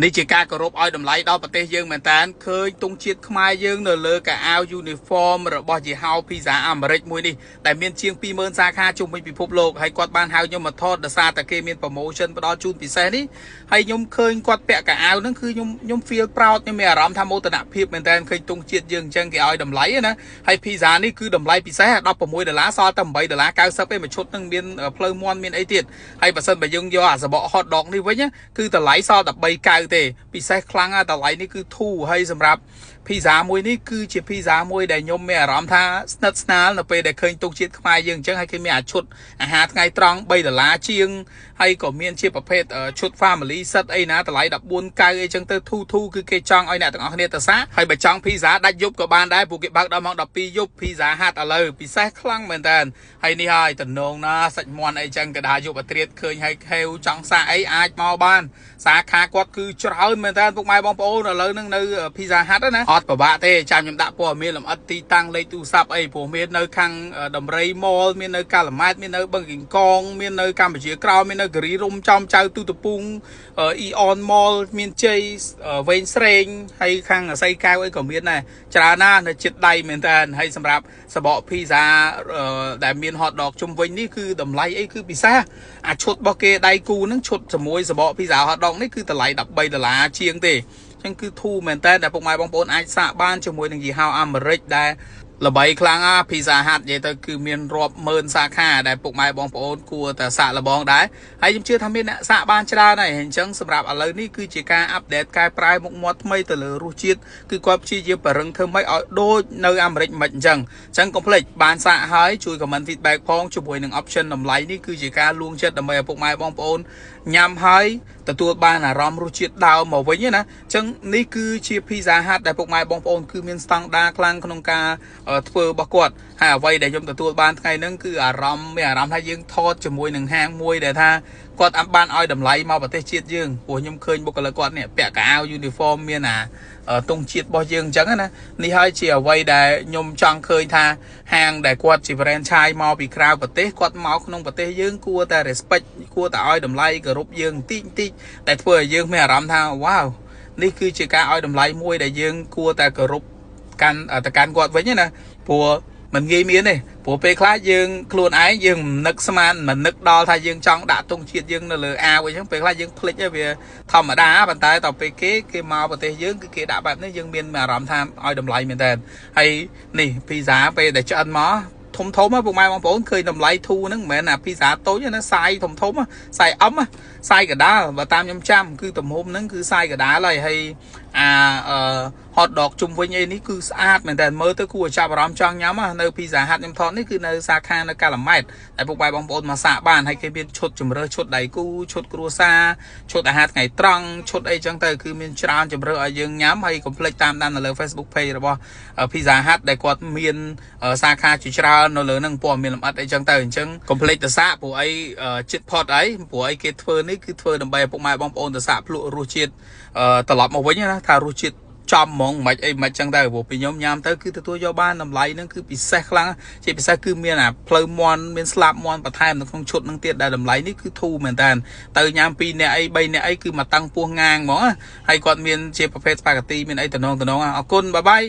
នេះជាការគោរពឲ្យតម្លៃដល់ប្រទេសយើងមែនតើឃើញទង់ជាតិខ្មែរយើងនៅលើកៅអៅ uniform របស់ជាហៅ Pizza អាមេរិកមួយនេះដែលមានជាង 20000 សាខាជុំវិញពិភពលោកហើយគាត់បានហៅខ្ញុំមកថតដោយសារតែគេមាន promotion ផ្ដល់ជូនពិសេសនេះហើយខ្ញុំឃើញគាត់ពាក់កៅអៅហ្នឹងគឺខ្ញុំ feel proud ខ្ញុំមានអារម្មណ៍ថាមោទនភាពមែនតើឃើញទង់ជាតិយើងអញ្ចឹងគេឲ្យតម្លៃណាហើយ Pizza នេះគឺតម្លៃពិសេស$16សល់តែ$8.90ឯងមួយឈុតហ្នឹងមានផ្លូវមាន់មានអីទៀតហើយបើសិនបើយើងយកអាសបក hot dog នេះវិញគឺតម្លៃសល់តែ$3.90ទេពិសេសខ្លាំងតម្លៃនេះគឺធូរហើយសម្រាប់ Pizza មួយនេះគឺជា Pizza មួយដែលខ្ញុំមានអារម្មណ៍ថាស្និទ្ធស្នាលនៅពេលដែលឃើញទង់ជាតិខ្មែរយើងអញ្ចឹងហើយគេមានអាឈុតអាហារថ្ងៃត្រង់$3ជាងហើយក៏មានជាប្រភេទឈុត family set អីណាតម្លៃ14.90អីចឹងទៅធូរគឺគេចង់ឲ្យអ្នកទាំងអស់គ្នាទៅសាកហើយបើចង់ Pizza ដាច់យប់ក៏បានដែរព្រោះគេបើកដល់ម៉ោង12យប់ Pizza Hut ឥឡូវពិសេសខ្លាំងមែនតើហើយនេះហើយតំណងណាសាច់មាន់អីចឹងកដាយប់អត្រៀតឃើញហើយខេវចង់សាកអីអាចមកបានសាខាគាត់គឺច្រើនមែនតើពុកម៉ែបងប្អូនឥឡូវហ្នឹងនៅ Pizza Hut ណាអត់ពិបាកទេចាំខ្ញុំដាក់ព័ត៌មានលម្អិតទីតាំងលេខទូរស័ព្ទអីព្រោះមាននៅខាងដំរី Mall មាននៅកាឡាម៉ែតមាននៅបឹងកេងកងមាននៅកម្ពុជាក្រោមមាននៅគិរីរំចំចៅទូតពុងEon Mall មានជ័យវែងស្រេងហើយខាងសៃកៅអីក៏មានដែរច្រើនណាស់នៅចិត្តដៃមែនតើហើយសម្រាប់សបក Pizza ដែលមាន hot dog ជុំវិញនេះគឺតម្លៃអីគឺពិសេសអាឈុតរបស់គេដៃគូហ្នឹងឈុតជាមួយសបក Pizza hot dog នេះគឺតម្លៃ$13ជាងទេអញ្ចឹងគឺធូរមែនតើពុកម៉ែបងប្អូនអាចសាកបានជាមួយនឹងយីហោអាមេរិកដែលល្បីខ្លាំងPizza Hut និយាយទៅគឺមានរាប់ម៉ឺនសាខាដែលពុកម៉ែបងប្អូនគួរតែសាកល្បងដែរហើយខ្ញុំជឿថាមានអ្នកសាកបានច្រើនហើយអញ្ចឹងសម្រាប់ឥឡូវនេះគឺជាការអាប់ដេតកែប្រែមុខមាត់ថ្មីទៅលើរសជាតិគឺគាត់ព្យាយាមបរិងធ្វើម៉េចឲ្យដូចនៅអាមេរិកមិនអញ្ចឹងកុំភ្លេចបានសាកហើយជួយ comment feedback ផងជាមួយនឹង option តម្លៃនេះគឺជាការលួងចិត្តដើម្បីឲ្យពុកម៉ែបងប្អូនញ៉ាំហើយទទួលបានអារម្មណ៍រសជាតិដើមមកវិញណាអញ្ចឹងនេះគឺជា Pizza Hut ដែលពុកម៉ែបងប្អូនគឺមានស្តង់ដារខ្លាំងក្នុងការធ្វើរបស់គាត់ហើយអ្វីដែលខ្ញុំទទួលបានថ្ងៃហ្នឹងគឺមានអារម្មណ៍ថាយើងថតជាមួយនឹងហាងមួយដែលថាគាត់បានឲ្យតម្លៃមកប្រទេសជាតិយើងព្រោះខ្ញុំឃើញបុគ្គលិកគាត់នេះពាក់កៅអៅ uniform មានទង់ជាតិរបស់យើងអញ្ចឹងណានេះហើយជាអ្វីដែលខ្ញុំចង់ឃើញថាហាងដែលគាត់ជា franchise មកពីក្រៅប្រទេសគាត់មកក្នុងប្រទេសយើងគួរតែ respect គួរតែឲ្យតម្លៃគោរពយើងបន្តិចតែធ្វើឲ្យយើងមានអារម្មណ៍ថាវ៉ាវនេះគឺជាការឲ្យតម្លៃមួយដែលយើងគួរតែគោរពកាន់គាត់វិញណាព្រោះមិនងាយមានទេព្រោះពេលខ្លះយើងខ្លួនឯងយើងមិននឹកស្មានមិននឹកដល់ថាយើងចង់ដាក់ទង់ជាតិយើងនៅលើអាវអញ្ចឹងពេលខ្លះយើងភ្លេចវាធម្មតាប៉ុន្តែដល់ពេលគេមកប្រទេសយើងគឺគេដាក់បែបនេះយើងមានអារម្មណ៍ថាឲ្យតម្លៃមែនតើហើយនេះ Pizza ពេលដែលឆ្អិនមកធំពុកម៉ែបងប្អូនឃើញតម្លៃធូរហ្នឹងមិនមែនអា Pizza តូចណាសាយធំសាយសាយកដាលបើតាមខ្ញុំចាំគឺទំហំហ្នឹងគឺសាយកដាលហើយhot dog ជុំវិញអីនេះគឺស្អាតមែនតើមើលទៅគួរឲ្យចាប់អារម្មណ៍ចង់ញ៉ាំនៅ Pizza Hut ខ្ញុំថតនេះគឺនៅសាខានៅកាឡាម៉ែតតែពុកម៉ែបងប្អូនមកសាកបានហើយគេមានឈុតជំរើសឈុតដៃគូឈុតគ្រួសារឈុតអាហារថ្ងៃត្រង់ឈុតអីចឹងទៅគឺមានច្រើនជំរើសឲ្យយើងញ៉ាំហើយកុំភ្លេចតាមដាននៅលើ Facebook page របស់ Pizza Hut ដែលគាត់មានសាខាជាច្រើននៅលើហ្នឹងព័ត៌មានលម្អិតអីចឹងទៅអញ្ចឹងកុំភ្លេចទៅសាកព្រោះអីចិត្តផតអីព្រោះអីគេធ្វើនេះគឺធ្វើដើម្បីឲ្យពុកម៉ែបងប្អូនទៅសាកភ្លក់រសជាតិត្រឡប់មកវិញណាថារសជាតិចំហ្មងមិនអីមិនចឹងទៅព្រោះពីខ្ញុំញ៉ាំទៅគឺទទួលយកបានតម្លៃហ្នឹងគឺពិសេសខ្លាំងជាពិសេសគឺមានអាផ្លូវមាន់មានស្លាបមាន់បន្ថែមនៅក្នុងឈុតហ្នឹងទៀតដែលតម្លៃនេះគឺធូរមែនតើទៅញ៉ាំ2នាក់អី3នាក់អីគឺមកតាំងពោះងាងហ្មងហើយគាត់មានជាប្រភេទស្ប៉ាហ្គាទីមានអីតំណងអរគុណបាយបាយ